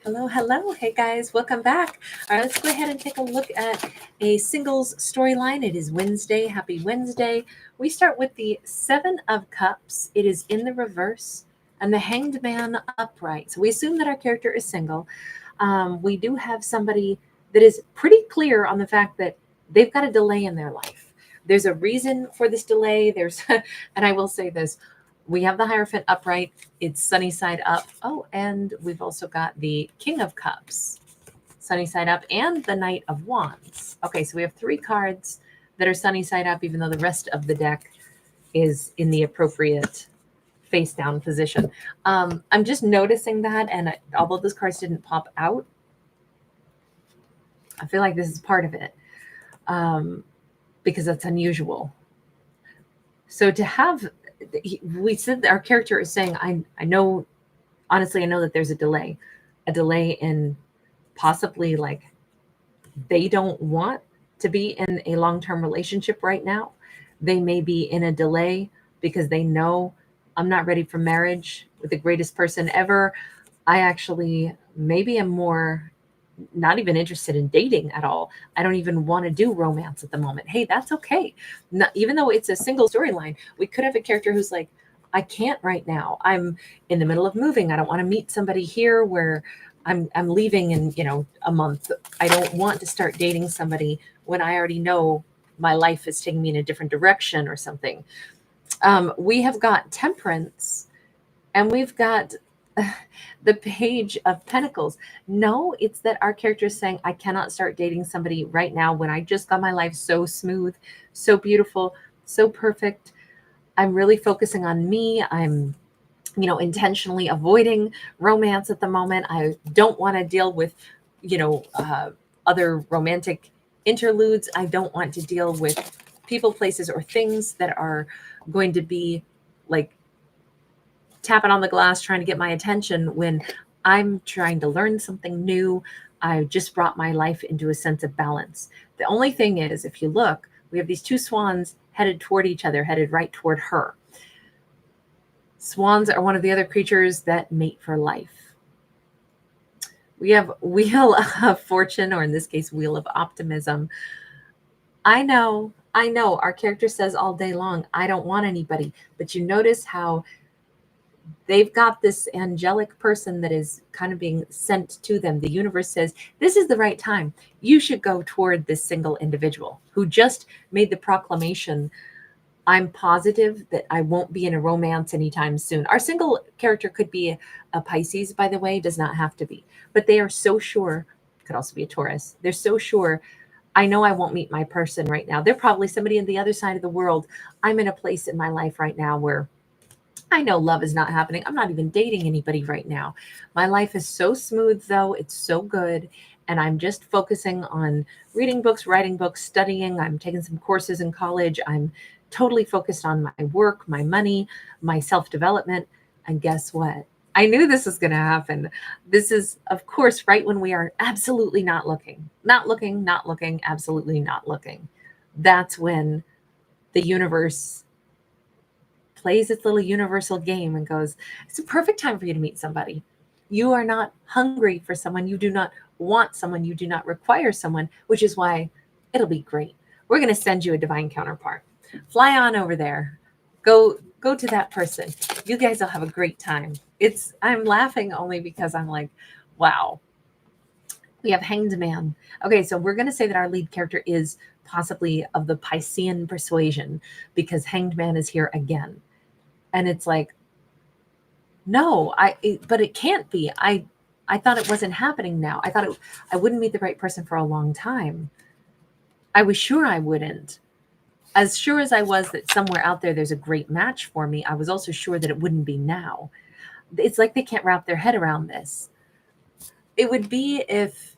Hello, hello. Hey guys, welcome back. All right, let's go ahead and take a look at a singles storyline. It is Wednesday. Happy Wednesday. We start with the Seven of Cups. It is in the reverse and the Hanged Man upright. So we assume that our character is single. We do have somebody that is pretty clear on the fact that they've got a delay in their life. There's a reason for this delay. And I will say this, we have the Hierophant upright. It's sunny side up. Oh, and we've also got the King of Cups, sunny side up, and the Knight of Wands. Okay, so we have three cards that are sunny side up, even though the rest of the deck is in the appropriate face down position. I'm just noticing that, and although those cards didn't pop out, I feel like this is part of it because that's unusual. So to have, we said that our character is saying, I know, honestly, I know that there's a delay in possibly like they don't want to be in a long-term relationship right now. They may be in a delay because they know I'm not ready for marriage with the greatest person ever. I actually maybe am more not even interested in dating at all. I don't even want to do romance at the moment. Hey, that's okay. Even though it's a single storyline, we could have a character who's like, I can't right now. I'm in the middle of moving. I don't want to meet somebody here where I'm leaving in, a month. I don't want to start dating somebody when I already know my life is taking me in a different direction or something. We have got Temperance, and we've got the Page of Pentacles. No, it's that our character is saying, I cannot start dating somebody right now when I just got my life so smooth, so beautiful, so perfect. I'm really focusing on me. I'm, intentionally avoiding romance at the moment. I don't want to deal with, other romantic interludes. I don't want to deal with people, places, or things that are going to be like tapping on the glass trying to get my attention when I'm trying to learn something new. I just brought my life into a sense of balance. The only thing is, if you look, we have these two swans headed toward each other, headed right toward her. Swans are one of the other creatures that mate for life. We have Wheel of Fortune, or in this case, Wheel of Optimism. I know, our character says all day long, I don't want anybody, but you notice how they've got this angelic person that is kind of being sent to them. The universe says, this is the right time. You should go toward this single individual who just made the proclamation, I'm positive that I won't be in a romance anytime soon. Our single character could be a Pisces, by the way, does not have to be. But they are so sure, could also be a Taurus. They're so sure, I know I won't meet my person right now. They're probably somebody on the other side of the world. I'm in a place in my life right now where I know love is not happening. I'm not even dating anybody right now. My life is so smooth, though. It's so good. And I'm just focusing on reading books, writing books, studying. I'm taking some courses in college. I'm totally focused on my work, my money, my self-development. And guess what? I knew this was going to happen. This is, of course, right when we are absolutely not looking, absolutely not looking. That's when the universe plays its little universal game and goes, it's a perfect time for you to meet somebody. You are not hungry for someone. You do not want someone. You do not require someone, which is why it'll be great. We're going to send you a divine counterpart. Fly on over there. Go to that person. You guys will have a great time. I'm laughing only because I'm like, wow. We have Hanged Man. Okay, so we're going to say that our lead character is possibly of the Piscean persuasion because Hanged Man is here again. And it's like, no, but it can't be. I thought it wasn't happening now. I thought I wouldn't meet the right person for a long time. I was sure I wouldn't. As sure as I was that somewhere out there there's a great match for me, I was also sure that it wouldn't be now. It's like they can't wrap their head around this. It would be if,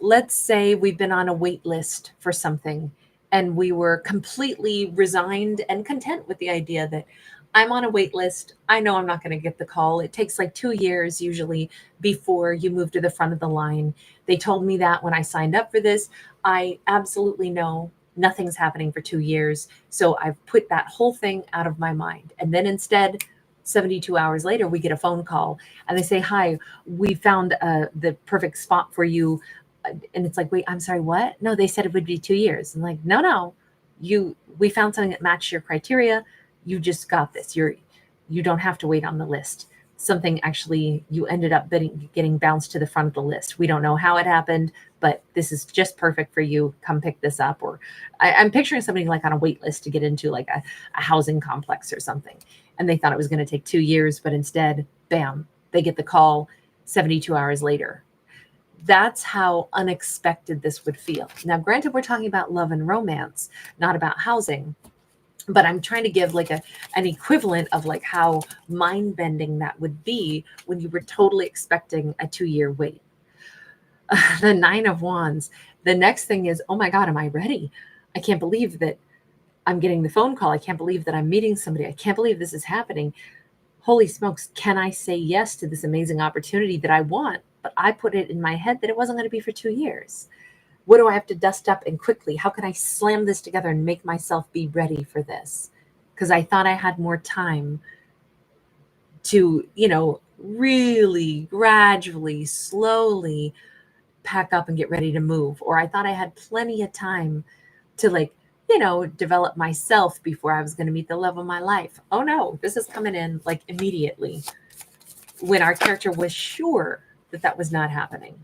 let's say we've been on a wait list for something and we were completely resigned and content with the idea that I'm on a wait list. I know I'm not going to get the call. It takes like 2 years usually before you move to the front of the line. They told me that when I signed up for this. I absolutely know nothing's happening for 2 years. So I've put that whole thing out of my mind. And then instead, 72 hours later, we get a phone call and they say, hi, we found the perfect spot for you. And it's like, wait, I'm sorry, what? No, they said it would be 2 years. I'm like, no, we found something that matched your criteria. You just got this. You don't have to wait on the list. Something actually, you ended up getting bounced to the front of the list. We don't know how it happened, but this is just perfect for you. Come pick this up. Or I'm picturing somebody like on a wait list to get into like a housing complex or something. And they thought it was going to take 2 years, but instead, bam, they get the call 72 hours later. That's how unexpected this would feel. Now, granted, we're talking about love and romance, not about housing, but I'm trying to give like an equivalent of like how mind-bending that would be when you were totally expecting a 2-year wait. The 9 of Wands. The next thing is, oh my God, am I ready? I can't believe that I'm getting the phone call. I can't believe that I'm meeting somebody. I can't believe this is happening. Holy smokes, can I say yes to this amazing opportunity that I want? But I put it in my head that it wasn't going to be for 2 years. What do I have to dust up and quickly? How can I slam this together and make myself be ready for this? Because I thought I had more time to, really gradually, slowly pack up and get ready to move. Or I thought I had plenty of time to develop myself before I was going to meet the love of my life. Oh no, this is coming in like immediately when our character was sure that was not happening.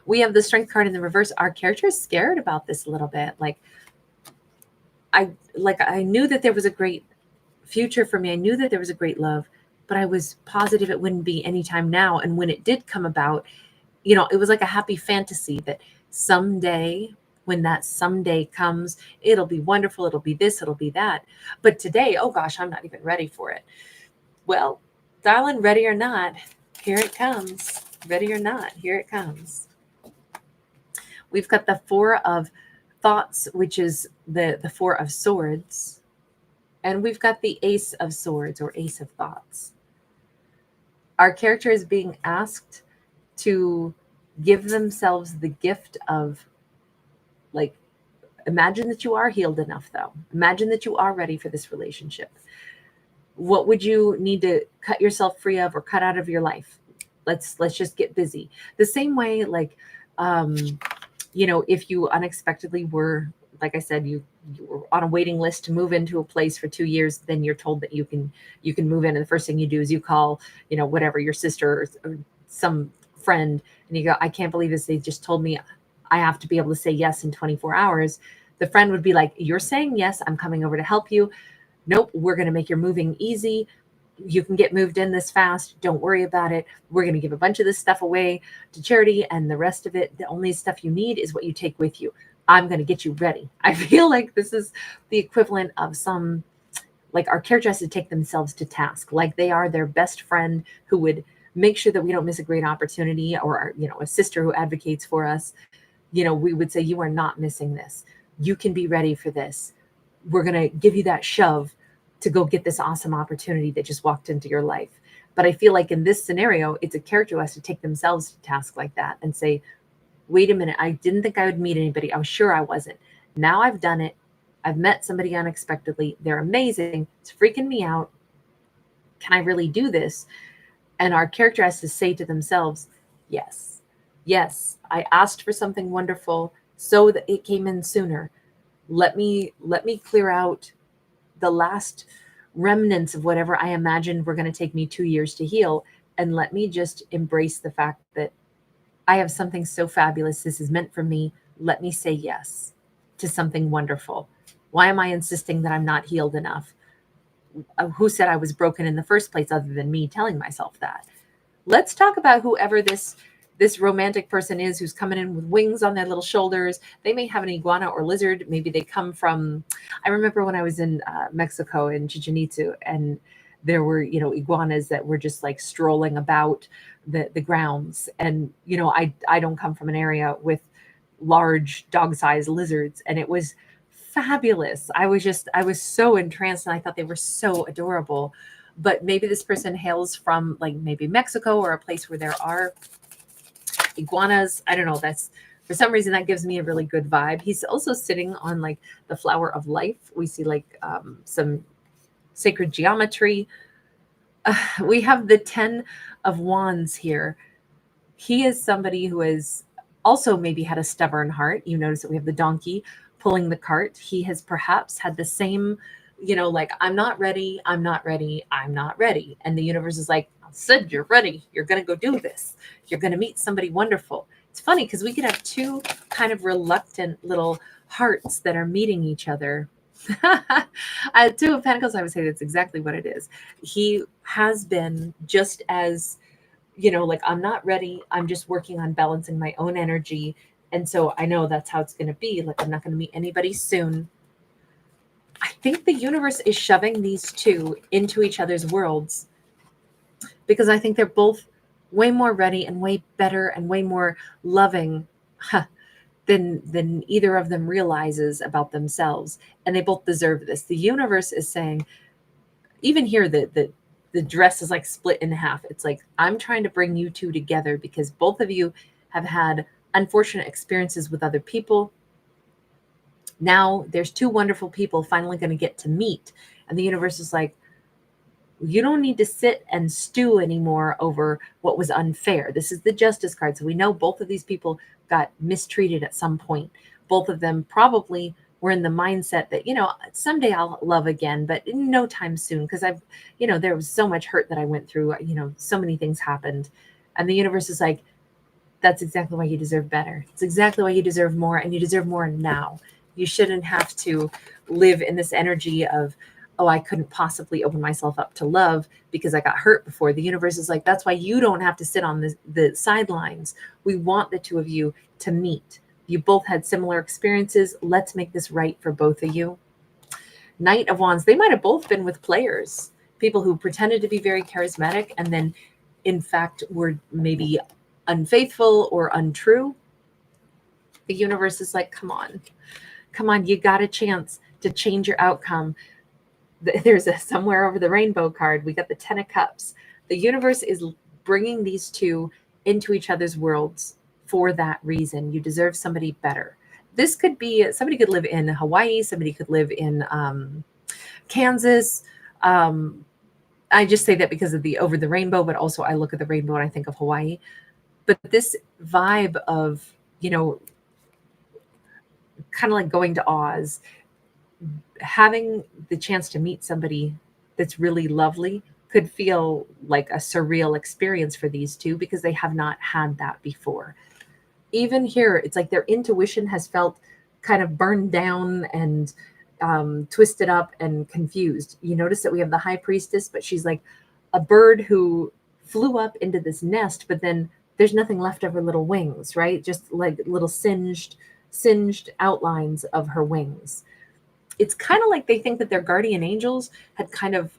We have the Strength card in the reverse. Our character is scared about this a little bit. I knew that there was a great future for me. I knew that there was a great love, but I was positive it wouldn't be anytime now. And when it did come about, it was like a happy fantasy that someday, when that someday comes, it'll be wonderful. It'll be this, it'll be that. But today, oh gosh, I'm not even ready for it. Well, darling, ready or not, here it comes. Ready or not, here it comes. We've got the 4 of Thoughts, which is the 4 of Swords. And we've got the Ace of Swords or Ace of Thoughts. Our character is being asked to give themselves the gift of, imagine that you are healed enough, though. Imagine that you are ready for this relationship. What would you need to cut yourself free of or cut out of your life? Let's just get busy. The same way, if you unexpectedly were, like I said, you were on a waiting list to move into a place for 2 years, then you're told that you can move in. And the first thing you do is you call, whatever, your sister or some friend, and you go, I can't believe this. They just told me I have to be able to say yes in 24 hours. The friend would be like, you're saying yes, I'm coming over to help you. Nope, we're going to make your moving easy. You can get moved in this fast. Don't worry about it. We're going to give a bunch of this stuff away to charity, and the rest of it, the only stuff you need is what you take with you. I'm going to get you ready. I feel like this is the equivalent of our character has to take themselves to task, like they are their best friend who would make sure that we don't miss a great opportunity, or, a sister who advocates for us. We would say, you are not missing this. You can be ready for this. We're going to give you that shove to go get this awesome opportunity that just walked into your life. But I feel like in this scenario, it's a character who has to take themselves to task like that and say, wait a minute, I didn't think I would meet anybody. I was sure I wasn't. Now I've done it. I've met somebody unexpectedly. They're amazing. It's freaking me out. Can I really do this? And our character has to say to themselves, yes, I asked for something wonderful so that it came in sooner. Let me clear out the last remnants of whatever I imagined were going to take me 2 years to heal. And let me just embrace the fact that I have something so fabulous. This is meant for me. Let me say yes to something wonderful. Why am I insisting that I'm not healed enough? Who said I was broken in the first place other than me telling myself that? Let's talk about whoever this romantic person is who's coming in with wings on their little shoulders. They may have an iguana or lizard. Maybe they come from, I remember when I was in Mexico in Chichen Itza, and there were, iguanas that were just like strolling about the grounds. And, I don't come from an area with large dog-sized lizards, and it was fabulous. I was so entranced, and I thought they were so adorable. But maybe this person hails from maybe Mexico or a place where there are iguanas. I don't know. That's, for some reason, that gives me a really good vibe. He's also sitting on the flower of life. We see some sacred geometry. We have the 10 of Wands here. He is somebody who has also maybe had a stubborn heart. You notice that we have the donkey pulling the cart. He has perhaps had the same, like, I'm not ready, I'm not ready, I'm not ready. And the universe is like, I said you're ready. You're going to go do this. You're going to meet somebody wonderful. It's funny because we could have two kind of reluctant little hearts that are meeting each other. Two of Pentacles, I would say that's exactly what it is. He has been just as, like, I'm not ready. I'm just working on balancing my own energy. And so I know that's how it's going to be. Like, I'm not going to meet anybody soon. I think the universe is shoving these two into each other's worlds because I think they're both way more ready and way better and way more loving than either of them realizes about themselves. And they both deserve this. The universe is saying, even here, the dress is like split in half. It's like, I'm trying to bring you two together because both of you have had unfortunate experiences with other people. Now there's two wonderful people finally going to get to meet. And the universe is like, you don't need to sit and stew anymore over what was unfair. This is the Justice card. So we know both of these people got mistreated at some point. Both of them probably were in the mindset that, someday I'll love again, but in no time soon, because there was so much hurt that I went through, so many things happened. And the universe is like, that's exactly why you deserve better. It's exactly why you deserve more, and you deserve more now. You shouldn't have to live in this energy of, oh, I couldn't possibly open myself up to love because I got hurt before. The universe is like, that's why you don't have to sit on the sidelines. We want the two of you to meet. You both had similar experiences. Let's make this right for both of you. Knight of Wands, they might have both been with players, people who pretended to be very charismatic and then, in fact, were maybe unfaithful or untrue. The universe is like, come on, you got a chance to change your outcome. There's a somewhere over the rainbow card. We got the 10 of Cups. The universe is bringing these two into each other's worlds for that reason. You deserve somebody better. This could be, somebody could live in Hawaii. Somebody could live in Kansas. I just say that because of the over the rainbow, but also I look at the rainbow and I think of Hawaii. But this vibe of, kind of like going to Oz, having the chance to meet somebody that's really lovely could feel like a surreal experience for these two because they have not had that before. Even here, it's like their intuition has felt kind of burned down and twisted up and confused. You notice that we have the High Priestess, but she's like a bird who flew up into this nest, but then there's nothing left of her little wings, right? Just like little singed outlines of her wings. It's kind of like they think that their guardian angels had kind of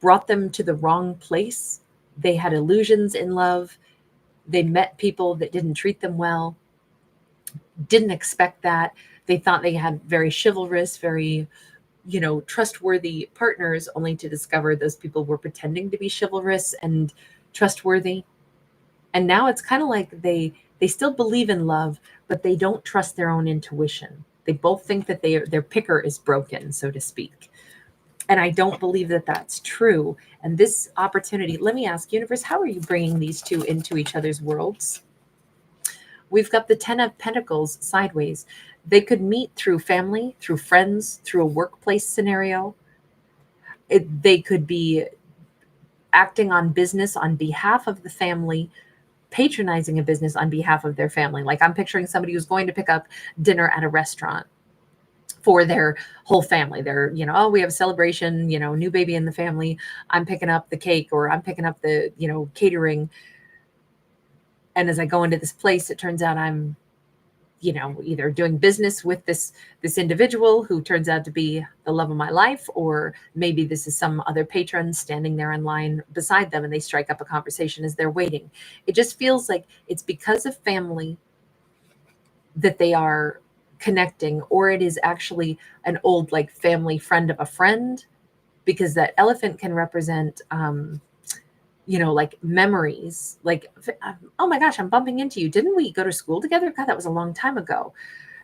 brought them to the wrong place. They had illusions in love. They met people that didn't treat them well, didn't expect that. They thought they had very chivalrous, very, trustworthy partners, only to discover those people were pretending to be chivalrous and trustworthy. And now it's kind of like they still believe in love, but they don't trust their own intuition. They both think that their picker is broken, so to speak. And I don't believe that that's true. And this opportunity, let me ask, universe, how are you bringing these two into each other's worlds? We've got the 10 of Pentacles sideways. They could meet through family, through friends, through a workplace scenario. They could be acting on business on behalf of the family, patronizing a business on behalf of their family. Like, I'm picturing somebody who's going to pick up dinner at a restaurant for their whole family. They're, oh, we have a celebration, new baby in the family. I'm picking up the cake, or I'm picking up the, catering. And as I go into this place, it turns out I'm, either doing business with this individual who turns out to be the love of my life, or maybe this is some other patron standing there in line beside them and they strike up a conversation as they're waiting. It just feels like it's because of family that they are connecting, or it is actually an old like family friend of a friend, because that elephant can represent like memories, like, oh my gosh, I'm bumping into you. Didn't we go to school together? God, that was a long time ago.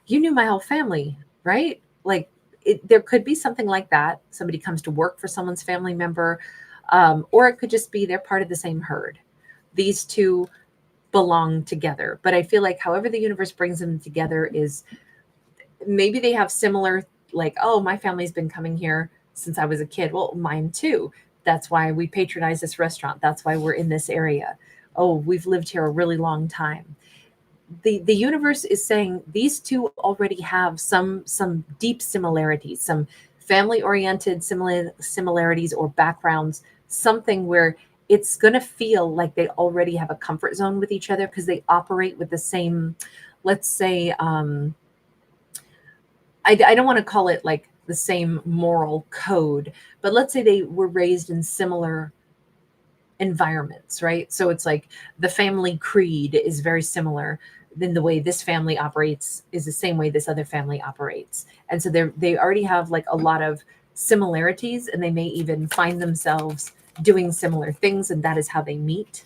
You knew my whole family, right? Like, there could be something like that. Somebody comes to work for someone's family member. Or it could just be they're part of the same herd. These two belong together. But I feel like however the universe brings them together is maybe they have similar, like, oh, my family's been coming here since I was a kid. Well, mine too. That's why we patronize this restaurant. That's why we're in this area. Oh, we've lived here a really long time. The universe is saying these two already have some deep similarities, some family oriented similarities or backgrounds, something where it's going to feel like they already have a comfort zone with each other because they operate with the same, let's say, I don't want to call it like the same moral code, but let's say they were raised in similar environments, right? So it's like the family creed is very similar. Then the way this family operates is the same way this other family operates. And so they already have like a lot of similarities, and they may even find themselves doing similar things, and that is how they meet.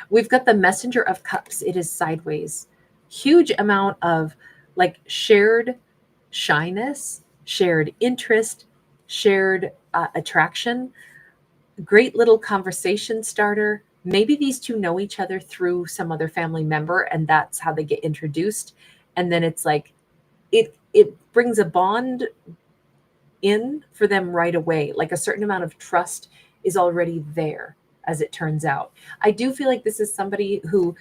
We've got the Messenger of Cups. It is sideways. Huge amount of like shared shyness, shared interest, shared attraction. Great little conversation starter. Maybe these two know each other through some other family member, and that's how they get introduced. And then it's like it brings a bond in for them right away. Like a certain amount of trust is already there, as it turns out. I do feel like this is somebody who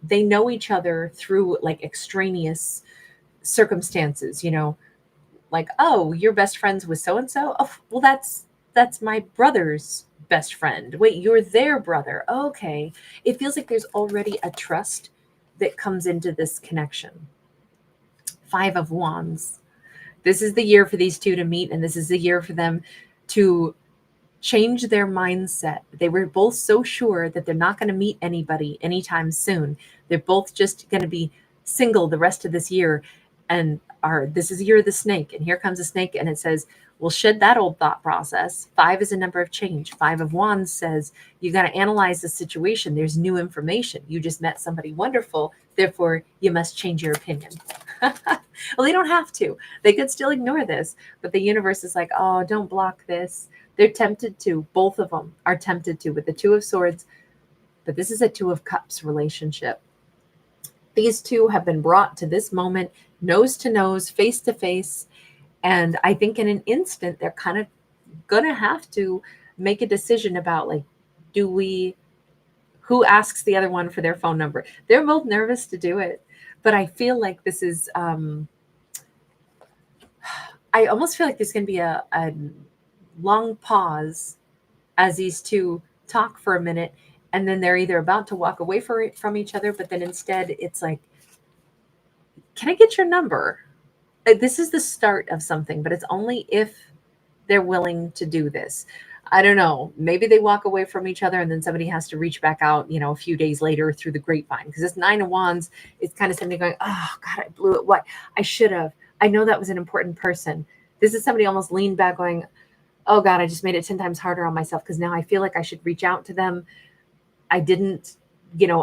they know each other through like extraneous circumstances, like, oh, you're best friends with so and so. Oh, well, that's my brother's best friend. Wait, you're their brother. Okay. It feels like there's already a trust that comes into this connection. 5 of Wands. This is the year for these two to meet, and this is the year for them to change their mindset. They were both so sure that they're not going to meet anybody anytime soon. They're both just going to be single the rest of this year. And this is the year of the snake. And here comes the snake, and it says, we'll shed that old thought process. 5 is a number of change. 5 of Wands says you got to analyze the situation. There's new information. You just met somebody wonderful. Therefore, you must change your opinion. Well, they don't have to. They could still ignore this. But the universe is like, oh, don't block this. They're tempted to. Both of them are tempted to with the 2 of Swords. But this is a 2 of Cups relationship. These two have been brought to this moment, nose to nose, face to face. And I think in an instant, they're kind of going to have to make a decision about, like, who asks the other one for their phone number? They're both nervous to do it. But I feel like this is, I almost feel like there's going to be a long pause as these two talk for a minute, and then they're either about to walk away from each other, but then instead it's like, can I get your number? This is the start of something, but it's only if they're willing to do this. I don't know. Maybe they walk away from each other and then somebody has to reach back out, a few days later through the grapevine. Because this 9 of Wands is kind of somebody going, oh, God, I blew it. What? I should have. I know that was an important person. This is somebody almost leaned back going, oh, God, I just made it 10 times harder on myself because now I feel like I should reach out to them. I didn't,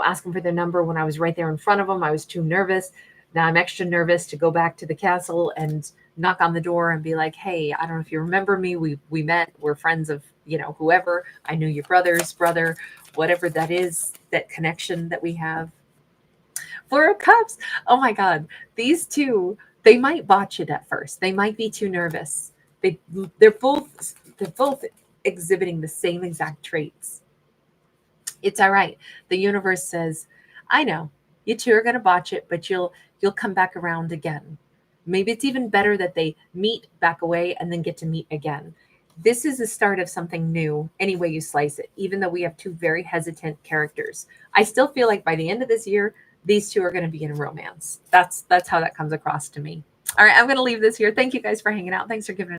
ask them for their number when I was right there in front of them. I was too nervous. Now I'm extra nervous to go back to the castle and knock on the door and be like, hey, I don't know if you remember me. We met. We're friends of, whoever. I knew your brother's brother, whatever that is, that connection that we have. 4 of Cups. Oh my God. These two, they might botch it at first. They might be too nervous. They're both exhibiting the same exact traits. It's all right. The universe says, I know you two are going to botch it, but you'll come back around again. Maybe it's even better that they meet, back away, and then get to meet again. This is the start of something new, any way you slice it, even though we have 2 very hesitant characters. I still feel like by the end of this year, these 2 are going to be in a romance. That's how that comes across to me. All right, I'm going to leave this here. Thank you guys for hanging out. Thanks for giving